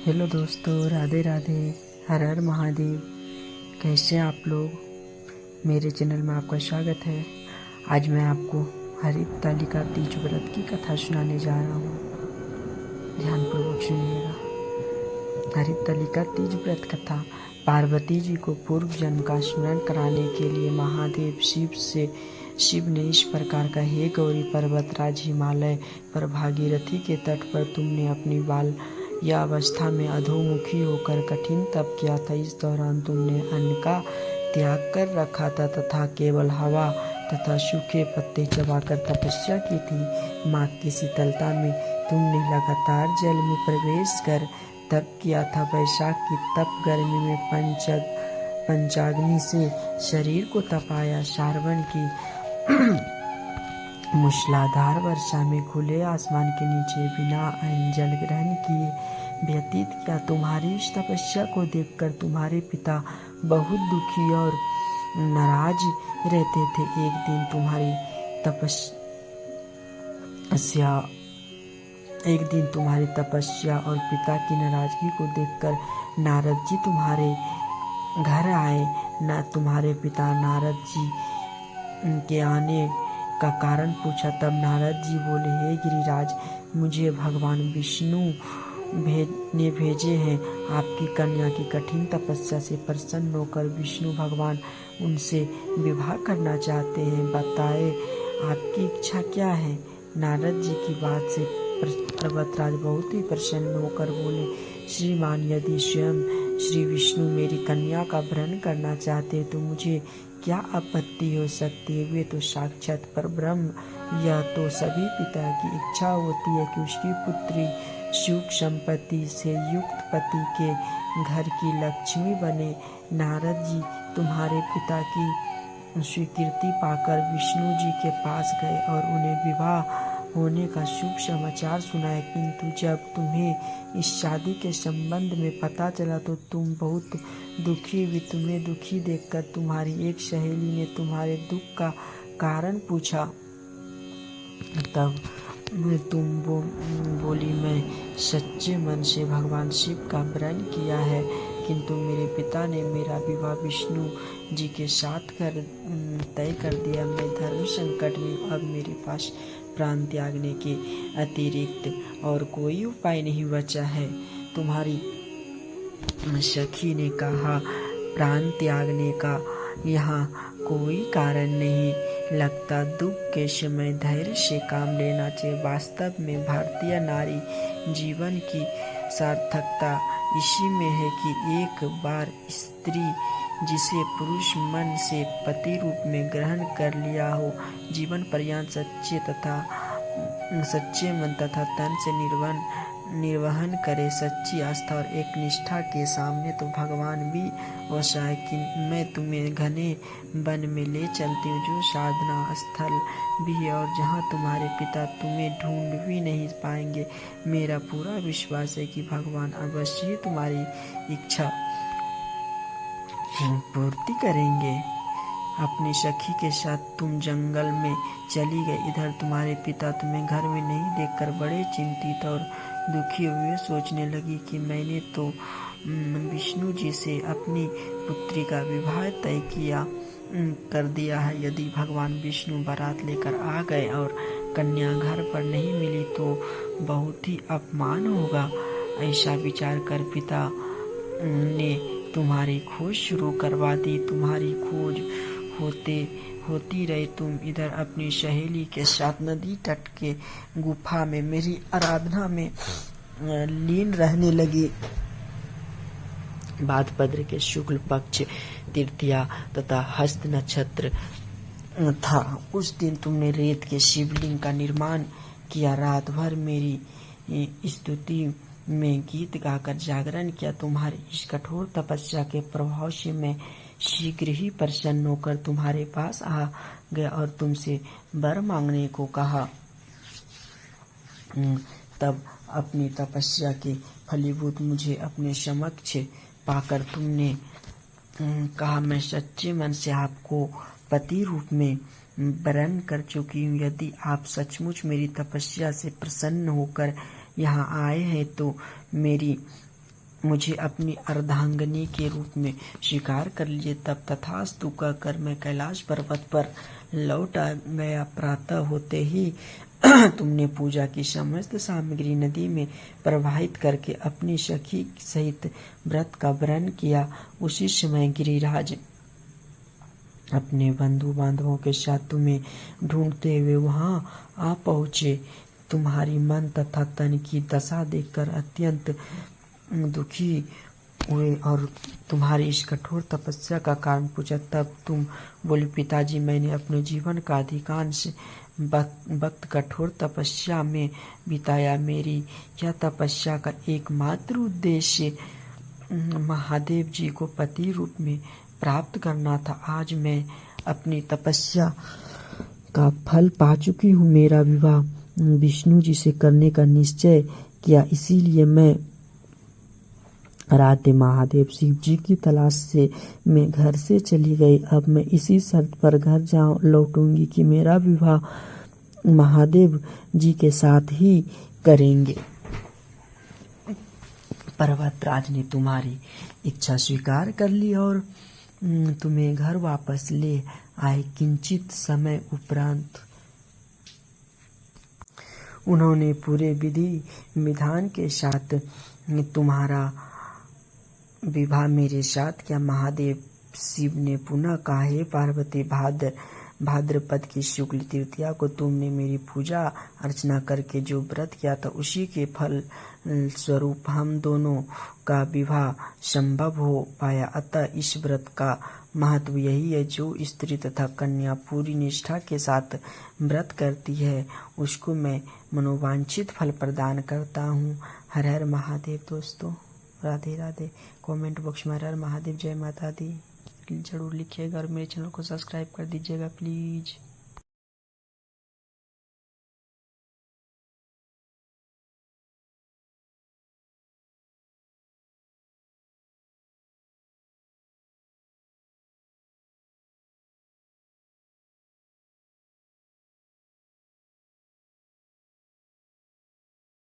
Hello दोस्तों, राधे राधे, हर हर महादेव। कैसे हैं आप लोग? मेरे चैनल में आपका स्वागत है। आज मैं आपको हरित तालिका तीज व्रत की कथा सुनाने जा रहा हूँ। ध्यानपूर्वक सुनिएगा। हरित तालिका तीज व्रत कथा। पार्वती जी को पूर्व जन्म का स्मरण कराने के लिए महादेव शिव ने इस प्रकार का, हे गौरी पर्वतराज, हिमालय पर भागीरथी के तट पर तुमने अपनी बाल या अवस्था में अधोमुखी होकर कठिन तप किया था। इस दौरान तुमने अन्न का त्याग कर रखा था तथा केवल हवा तथा सूखे पत्ते चबाकर तपस्या की थी। माघ की शीतलता में तुमने लगातार जल में प्रवेश कर तप किया था। वैशाख की तप गर्मी में पंचाग्नि से शरीर को तपाया। श्रावण की मूसलाधार वर्षा में खुले आसमान के नीचे बिना अन्न जल ग्रहण किए व्यतीत किया। तुम्हारी इस तपस्या को देखकर तुम्हारे पिता बहुत दुखी और नाराज रहते थे। एक दिन तुम्हारी तपस्या और पिता की नाराजगी को देखकर नारद जी तुम्हारे घर आए। तुम्हारे पिता नारद जी के आने का कारण पूछा। तब नारद जी बोले, हे गिरिराज, मुझे भगवान विष्णु ने भेजे हैं। आपकी कन्या की कठिन तपस्या से प्रसन्न होकर विष्णु भगवान उनसे विवाह करना चाहते हैं। बताए आपकी इच्छा क्या है? नारद जी की बात से पर्वतराज बहुत ही प्रसन्न होकर बोले, श्रीमान, यदि स्वयं श्री विष्णु मेरी कन्या का वरण करना चाहते तो मुझे क्या आपत्ति हो सकती है? वे तो साक्षात परब्रह्म। यह तो सभी पिता की इच्छा होती है कि उसकी पुत्री सुख संपत्ति से युक्त पति के घर की लक्ष्मी बने। नारद जी तुम्हारे पिता की स्वीकृति पाकर विष्णु जी के पास गए और उन्हें विवाह होने का शुभ समाचार सुनाया। किंतु जब तुम्हें इस शादी के संबंध में पता चला तो तुम बहुत दुखी हुई। तुम्हें दुखी देखकर तुम्हारी एक सहेली ने तुम्हारे दुख का कारण पूछा। तब तुम बोली, मैं सच्चे मन से भगवान शिव का वरण किया है, किंतु मेरे पिता ने मेरा विवाह विष्णु जी के साथ तय कर दिया। मैं धर्म संकट में, अब मेरे पास प्राण त्यागने के अतिरिक्त और कोई उपाय नहीं बचा है। तुम्हारी सखी ने कहा, प्राण त्यागने का यहाँ कोई कारण नहीं लगता। दुख के समय धैर्य से काम लेना चाहिए। वास्तव में भारतीय नारी जीवन की सार्थकता इसी में है कि एक बार स्त्री जिसे पुरुष मन से पति रूप में ग्रहण कर लिया हो, जीवन पर्यंत सच्चे मन तथा तन से निर्वहन करे। सच्ची आस्था और एक निष्ठा के सामने तो भगवान भी वैसा है कि मैं तुम्हें घने वन में ले चलती हूँ, जो साधना स्थल भी है और जहाँ तुम्हारे पिता तुम्हें ढूंढ भी नहीं पाएंगे। मेरा पूरा विश्वास है कि भगवान अवश्य ही तुम्हारी इच्छा पूर्ति करेंगे। अपनी सखी के साथ तुम जंगल में चली गई। इधर तुम्हारे पिता तुम्हें घर में नहीं देखकर बड़े चिंतित और दुखी हुए सोचने लगी कि मैंने तो विष्णु जी से अपनी पुत्री का विवाह तय कर दिया है। यदि भगवान विष्णु बारात लेकर आ गए और कन्या घर पर नहीं मिली तो बहुत ही अपमान होगा। ऐसा विचार कर पिता ने तुम्हारी खोज शुरू करवा दी। तुम्हारी खोज होती रही। तुम इधर अपनी सहेली के साथ नदी तट के गुफा में मेरी आराधना में लीन रहने लगी। भाद्रपद के शुक्ल पक्ष तृतीया तथा हस्त नक्षत्र था। उस दिन तुमने रेत के शिवलिंग का निर्माण किया। रात भर मेरी स्तुति में गीत गाकर जागरण किया। तुम्हारी इस कठोर तपस्या के प्रभाव से मैं शीघ्र ही प्रसन्न होकर तुम्हारे पास आ गया और तुमसे वर मांगने को कहा। तब अपनी तपस्या के फलीभूत मुझे अपने समक्ष पाकर तुमने कहा, मैं सच्चे मन से आपको पति रूप में वरण कर चुकी हूँ। यदि आप सचमुच मेरी तपस्या से प्रसन्न होकर यहाँ आए हैं तो मेरी मुझे अपनी अर्धांगिनी के रूप में स्वीकार कर लिए। तब तथास्तु कहकर मैं कैलाश पर्वत पर लौट आ गया। प्रातः होते ही तुमने पूजा की समस्त सामग्री नदी में प्रवाहित करके अपनी सखी सहित व्रत का व्रण किया। उसी समय गिरिराज अपने बंधु बांधवों के साथ तुम्हें ढूंढते हुए वहां आ पहुँचे। तुम्हारी मन तथा तन की दशा देखकर अत्यंत दुखी हुए और तुम्हारी इस कठोर तपस्या का कारण पूछा। तब तुम बोले, पिताजी, मैंने अपने जीवन का अधिकांश वक्त कठोर तपस्या में बिताया। मेरी यह तपस्या का एकमात्र उद्देश्य महादेव जी को पति रूप में प्राप्त करना था। आज मैं अपनी तपस्या का फल पा चुकी हूँ। मेरा विवाह विष्णु जी से करने का निश्चय किया, इसीलिए मैं राधे महादेव शिव जी की तलाश से मैं घर से चली गई। अब मैं इसी शर्त पर घर लौटूंगी कि मेरा विवाह महादेव जी के साथ ही करेंगे। पर्वतराज ने तुम्हारी इच्छा स्वीकार कर ली और तुम्हें घर वापस ले आए। किंचित समय उपरांत उन्होंने पूरे विधि विधान के साथ तुम्हारा विवाह मेरे साथ किया। महादेव शिव ने पुनः कहा, हे पार्वती, भाद्रपद की शुक्ल तृतीया को तुमने मेरी पूजा अर्चना करके जो व्रत किया था, उसी के फल स्वरूप हम दोनों का विवाह संभव हो पाया। अतः इस व्रत का महत्व यही है, जो स्त्री तथा कन्या पूरी निष्ठा के साथ व्रत करती है, उसको मैं मनोवांछित फल प्रदान करता हूँ। हर हर महादेव। दोस्तों, राधे राधे। कमेंट बॉक्स में हर हर महादेव, जय माता दी जरूर लिखिएगा और मेरे चैनल को सब्सक्राइब कर दीजिएगा प्लीज़।